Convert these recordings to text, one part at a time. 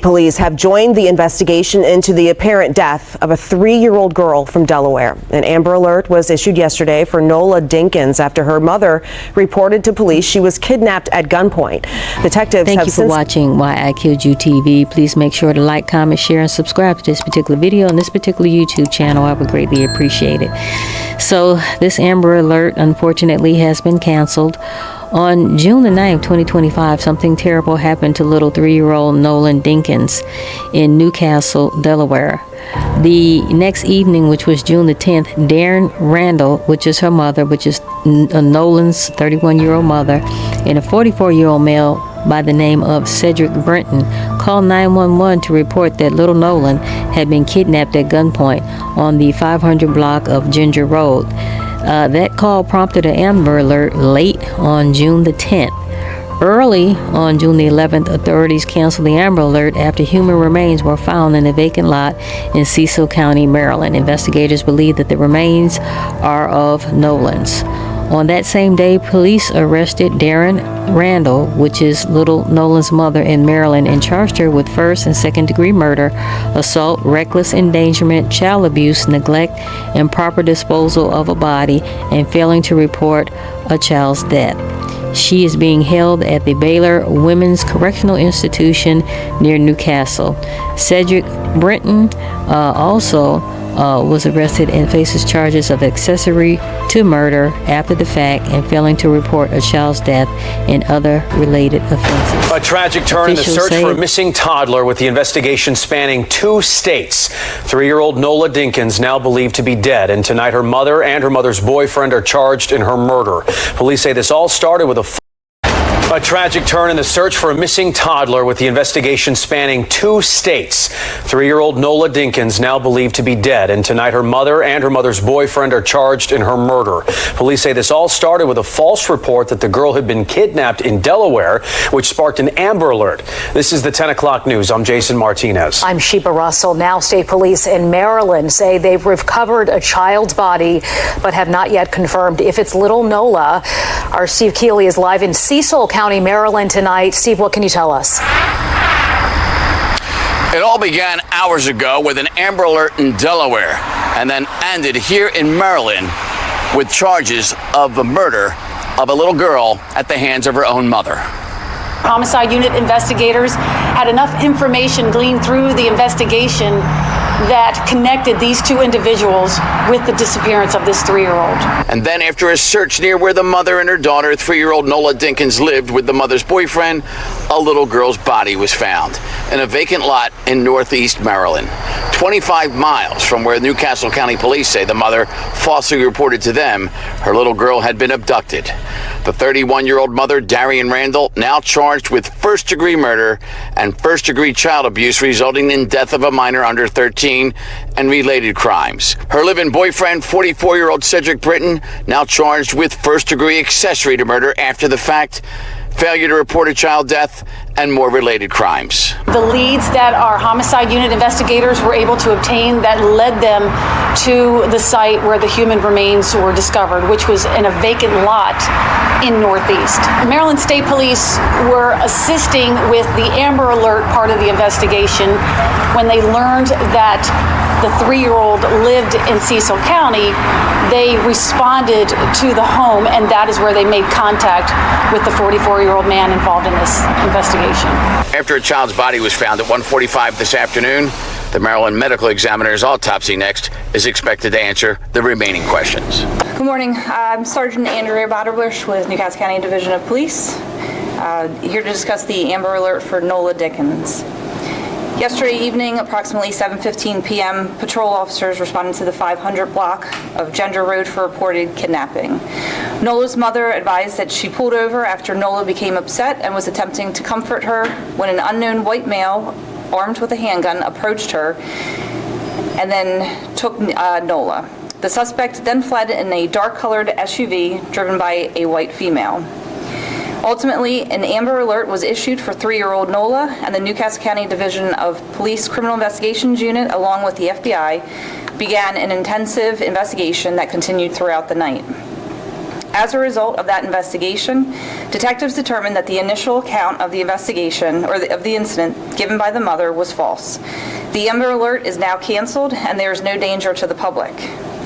Police have joined the investigation into the apparent death of a 3-year-old girl from Delaware. An Amber Alert was issued yesterday for Nola Dinkins after her mother reported to police she was kidnapped at gunpoint. Detectives Thank you for watching Why I Killed You TV. Please make sure to like, comment, share, and subscribe to this particular video on this particular YouTube channel. I would greatly appreciate it. So this Amber Alert, unfortunately, has been canceled. On June the 9th, 2025, something terrible happened to little 3-year-old Nola Dinkins in Newcastle, Delaware. The next evening, which was June the 10th, Darien Randall, which is her mother, which is Nolan's 31-year-old mother, and a 44-year-old male by the name of Cedric Brenton, called 911 to report that little Nolan had been kidnapped at gunpoint on the 500 block of Ginger Road. That call prompted an Amber Alert late on June the 10th. Early on June the 11th, authorities canceled the Amber Alert after human remains were found in a vacant lot in Cecil County, Maryland. Investigators believe that the remains are of Nolan's. On that same day, police arrested Darien Randall, which is little Nolan's mother, in Maryland, and charged her with first and second degree murder, assault, reckless endangerment, child abuse, neglect, improper disposal of a body, and failing to report a child's death. She is being held at the Baylor Women's Correctional Institution near Newcastle. Cedric Brenton also was arrested and faces charges of accessory to murder after the fact and failing to report a child's death and other related offenses. A tragic turn in the search for a missing toddler, with the investigation spanning 2 states. 3-year-old Nola Dinkins now believed to be dead, and tonight her mother and her mother's boyfriend are charged in her murder. Police say this all started with a tragic turn in the search for a missing toddler, with the investigation spanning 2 states. 3-year-old Nola Dinkins now believed to be dead, and tonight her mother and her mother's boyfriend are charged in her murder. Police say this all started with a false report that the girl had been kidnapped in Delaware, which sparked an Amber Alert. This is the 10 o'clock news. I'm Jason Martinez. I'm Sheba Russell. Now state police in Maryland say they've recovered a child's body, but have not yet confirmed if it's little Nola. Our Steve Keeley is live in Cecil County, Maryland tonight. Steve, what can you tell us? It all began hours ago with an Amber Alert in Delaware, and then ended here in Maryland with charges of the murder of a little girl at the hands of her own mother. Homicide unit investigators had enough information gleaned through the investigation that connected these 2 individuals with the disappearance of this 3-year-old. And then, after a search near where the mother and her daughter, 3-year-old Nola Dinkins, lived with the mother's boyfriend, a little girl's body was found in a vacant lot in northeast Maryland, 25 miles from where Newcastle County police say the mother falsely reported to them her little girl had been abducted. The 31-year-old mother, Darien Randall, now charged with first-degree murder and first-degree child abuse resulting in death of a minor under 13 and related crimes. Her live-in boyfriend, 44-year-old Cedric Brenton, now charged with first-degree accessory to murder after the fact, failure to report a child death, and more related crimes. The leads that our homicide unit investigators were able to obtain that led them to the site where the human remains were discovered, which was in a vacant lot in Northeast. Maryland State Police were assisting with the Amber Alert part of the investigation when they learned that the 3-year-old lived in Cecil County. They responded to the home, and that is where they made contact with the 44-year-old man involved in this investigation. After a child's body was found at 1:45 this afternoon, the Maryland medical examiner's autopsy next is expected to answer the remaining questions. Good morning. I'm Sergeant Andrea Botterbush with Newcastle County Division of Police, here to discuss the Amber Alert for Nola Dinkins. Yesterday evening, approximately 7:15 p.m., patrol officers responded to the 500 block of Ginger Road for reported kidnapping. Nola's mother advised that she pulled over after Nola became upset and was attempting to comfort her when an unknown white male armed with a handgun approached her and then took Nola. The suspect then fled in a dark-colored SUV driven by a white female. Ultimately, an Amber Alert was issued for 3-year-old Nola, and the Newcastle County Division of Police Criminal Investigations Unit, along with the FBI, began an intensive investigation that continued throughout the night. As a result of that investigation, detectives determined that the initial account of the investigation, or of the incident given by the mother, was false. The Amber Alert is now canceled, and there is no danger to the public.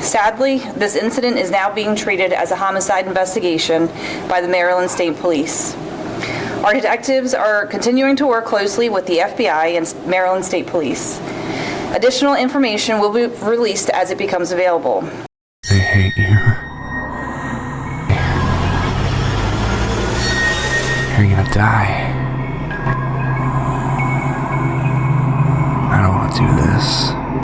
Sadly, this incident is now being treated as a homicide investigation by the Maryland State Police. Our detectives are continuing to work closely with the FBI and Maryland State Police. Additional information will be released as it becomes available. They hate you. You're gonna die. I don't want to do this.